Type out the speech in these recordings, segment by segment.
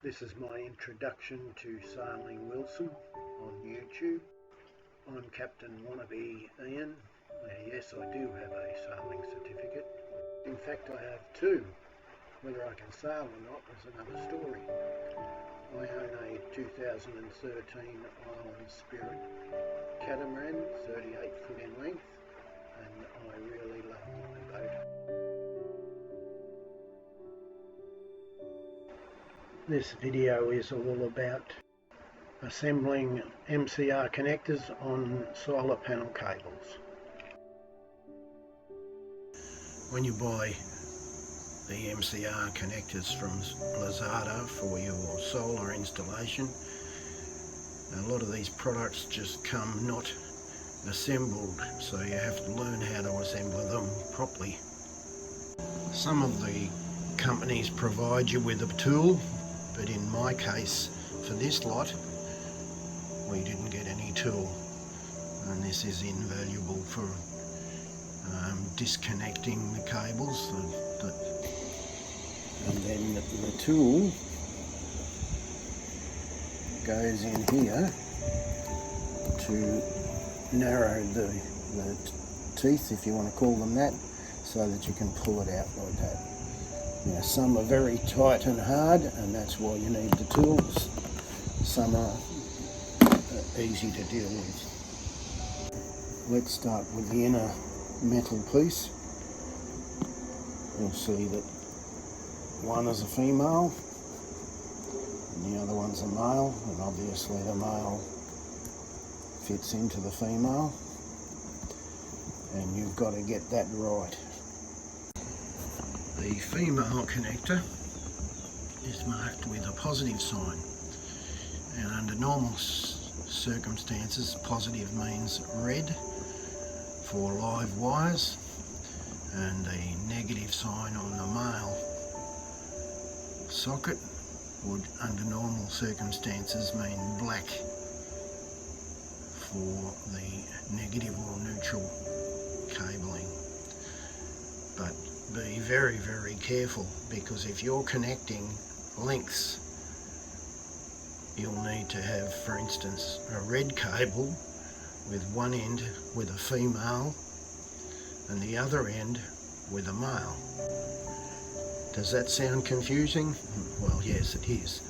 This is my introduction to Sailing Wilson on YouTube. I'm Captain Wannabe Ian. Yes, I do have a sailing certificate. In fact, I have two. Whether I can sail or not is another story. I own a 2013 Island Spirit catamaran, 38 foot in length, and I really love my boat. This video is all about assembling MC4 connectors on solar panel cables. When you buy the MC4 connectors from Lazada for your solar installation, a lot of these products just come not assembled, so you have to learn how to assemble them properly. Some of the companies provide you with a tool, but in my case, for this lot, we didn't get any tool, and this is invaluable for disconnecting the cables. And then the tool goes in here to narrow the teeth, if you want to call them that, so that you can pull it out like that. Now, some are very tight and hard, and that's why you need the tools. Some are easy to deal with. Let's start with the inner metal piece. You'll see that one is a female and the other one's a male, and obviously the male fits into the female, and you've got to get that right. The female connector is marked with a positive sign, and under normal circumstances positive means red for live wires, and the negative sign on the male socket would under normal circumstances mean black for the negative or neutral cabling. But be very, very careful, because if you're connecting lengths, you'll need to have, for instance, a red cable with one end with a female and the other end with a male. Does that sound confusing? Well, yes, it is.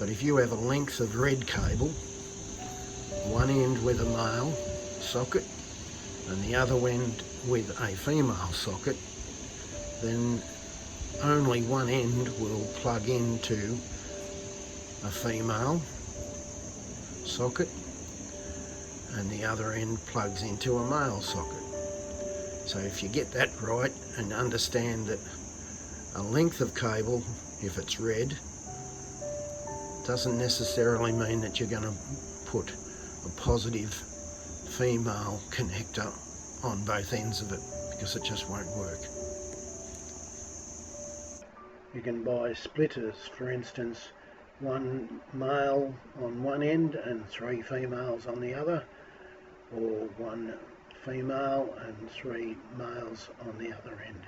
But if you have a length of red cable, one end with a male socket and the other end with a female socket, then only one end will plug into a female socket and the other end plugs into a male socket. So if you get that right and understand that a length of cable, if it's red, doesn't necessarily mean that you're going to put a positive female connector on both ends of it, because it just won't work. You can buy splitters, for instance, one male on one end and three females on the other, or one female and three males on the other end.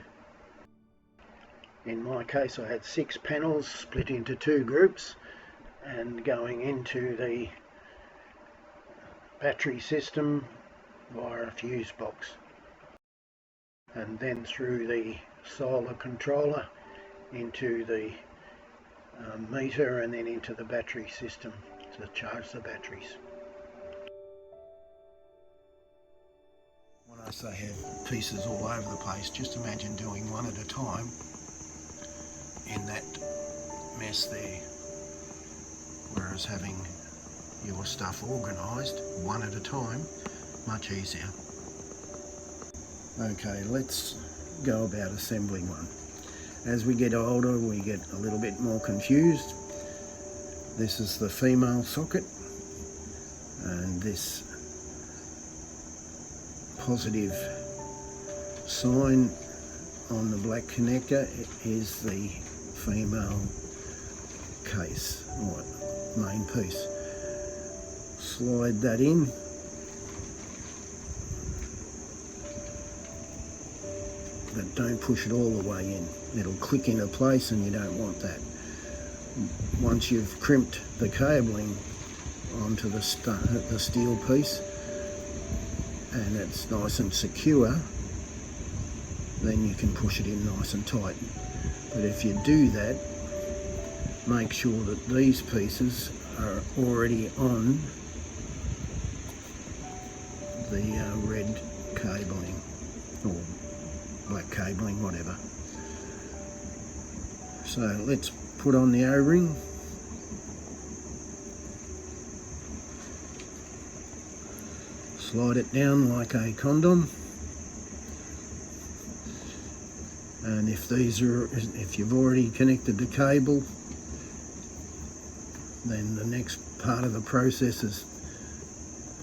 In my case, I had 6 panels split into 2 groups and going into the battery system via a fuse box, and then through the solar controller into the meter, and then into the battery system to charge the batteries. When I say have pieces all over the place, just imagine doing one at a time in that mess there, whereas having your stuff organised one at a time, much easier. Okay, let's go about assembling one. As we get older, we get a little bit more confused. This is the female socket, and this positive sign on the black connector is the female case, or main piece. Slide that in. But don't push it all the way in. It'll click into place and you don't want that. once you've crimped the cabling onto the steel piece and it's nice and secure, then you can push it in nice and tight. But if you do that, make sure that these pieces are already on the red cabling or black cabling, whatever. So let's put on the O-ring. Slide it down like a condom. And if you've already connected the cable, then the next part of the process is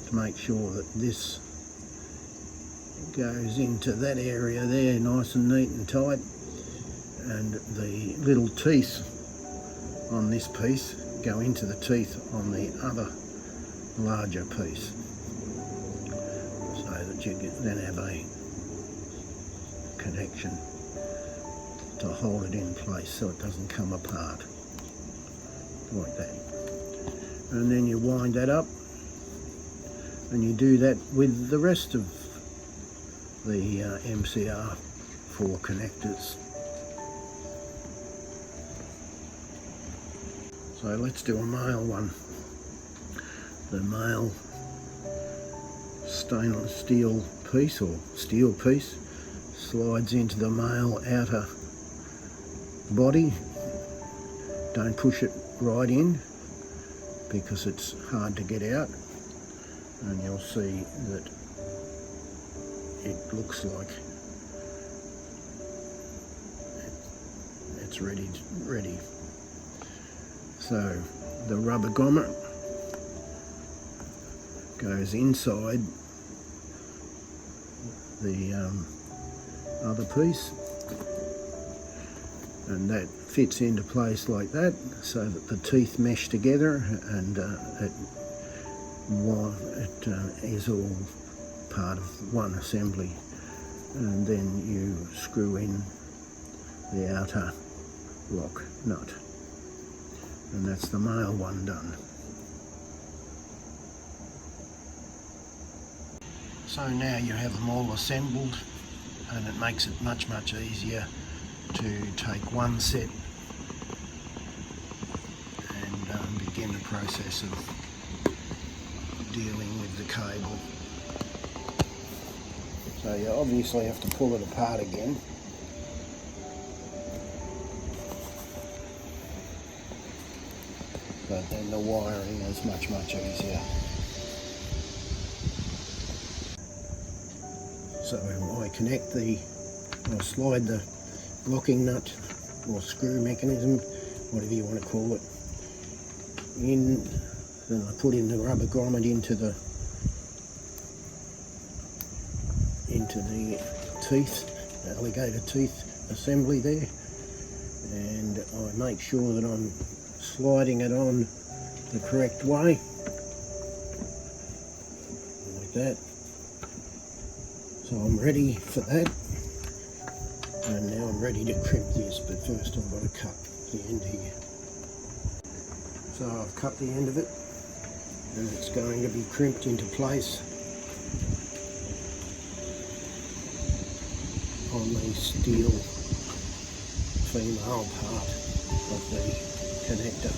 to make sure that this goes into that area there nice and neat and tight, and the little teeth on this piece go into the teeth on the other larger piece, so that you then have a connection to hold it in place so it doesn't come apart like that. And then you wind that up, and you do that with the rest of the MC4 connectors. So let's do a male one. The male stainless steel piece or steel piece slides into the male outer body. Don't push it right in because it's hard to get out, and you'll see that it looks like it's ready. So the rubber grommet goes inside the other piece, and that fits into place like that, so that the teeth mesh together, and it is all part of one assembly. And then you screw in the outer lock nut, and that's the male one done. So now you have them all assembled, and it makes it much easier to take one set and begin the process of dealing with the cable. So you obviously have to pull it apart again. But then the wiring is much easier. So I connect I'll slide the locking nut or screw mechanism, whatever you want to call it, in. Then I put in the rubber grommet into the teeth, alligator teeth assembly there, and I make sure that I'm sliding it on the correct way, like that. So I'm ready for that, and now I'm ready to crimp this, but first I've got to cut the end here. So I've cut the end of it, and it's going to be crimped into place on the steel female part of the connector.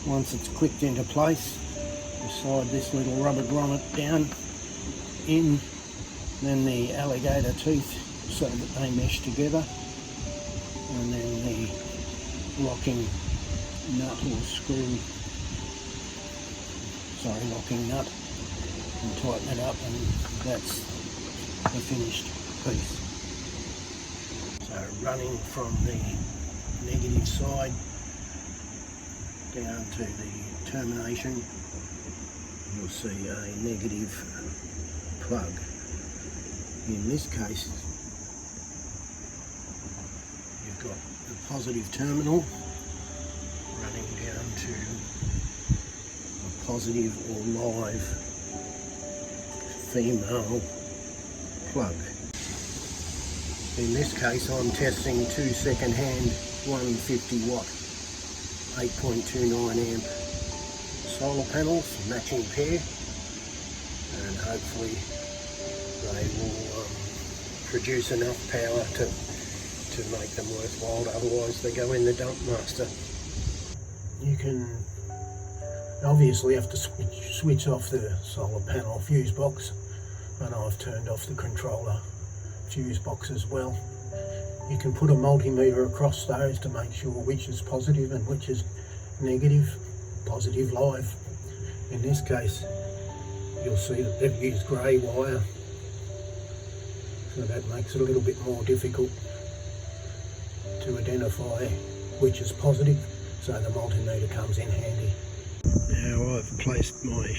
Once it's clicked into place, you slide this little rubber grommet down in, then the alligator teeth so that they mesh together, and then the locking nut or screw, locking nut, and tighten it up, and that's the finished piece. So running from the negative side down to the termination, you'll see a negative plug. In this case, you've got the positive terminal running down to a positive or live female plug. In this case I'm testing two second-hand 150 watt 8.29 amp solar panels, matching pair, and hopefully they will produce enough power to make them worthwhile, otherwise they go in the dump master. You can obviously have to switch off the solar panel fuse box, and I've turned off the controller fuse box as well. You can put a multimeter across those to make sure which is positive and which is negative. Positive live. In this case you'll see that they've used grey wire, so that makes it a little bit more difficult to identify which is positive, so the multimeter comes in handy. Now I've placed my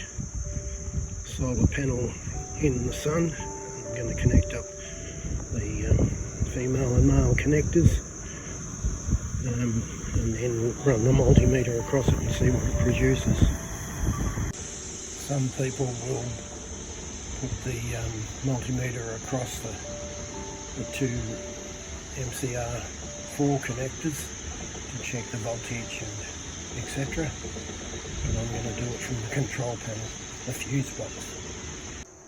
solar panel in the sun. I'm going to connect up the female and male connectors, and then run the multimeter across it and see what it produces. Some people will put the multimeter across the two MC4 connectors to check the voltage and etc. But I'm going to do it from the control panel, the fuse box.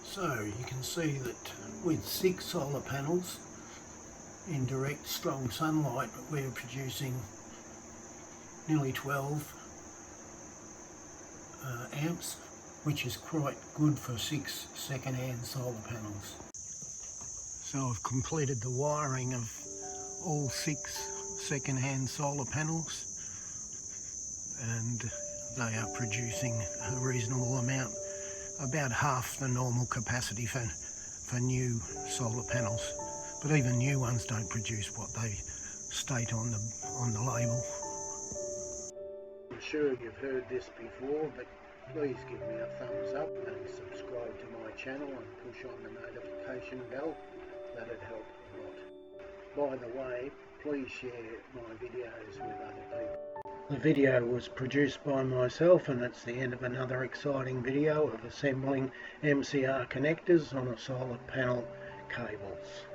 So you can see that with 6 solar panels in direct strong sunlight, we're producing nearly 12 amps, which is quite good for 6 second-hand solar panels. So I've completed the wiring of all 6 second-hand solar panels, and they are producing a reasonable amount, about half the normal capacity for new solar panels. But even new ones don't produce what they state on the label. I'm sure you've heard this before, but please give me a thumbs up and subscribe to my channel and push on the notification bell. That'd help a lot. By the way, please share my videos with other people. The video was produced by myself, and it's the end of another exciting video of assembling MCR connectors on a solar panel cables.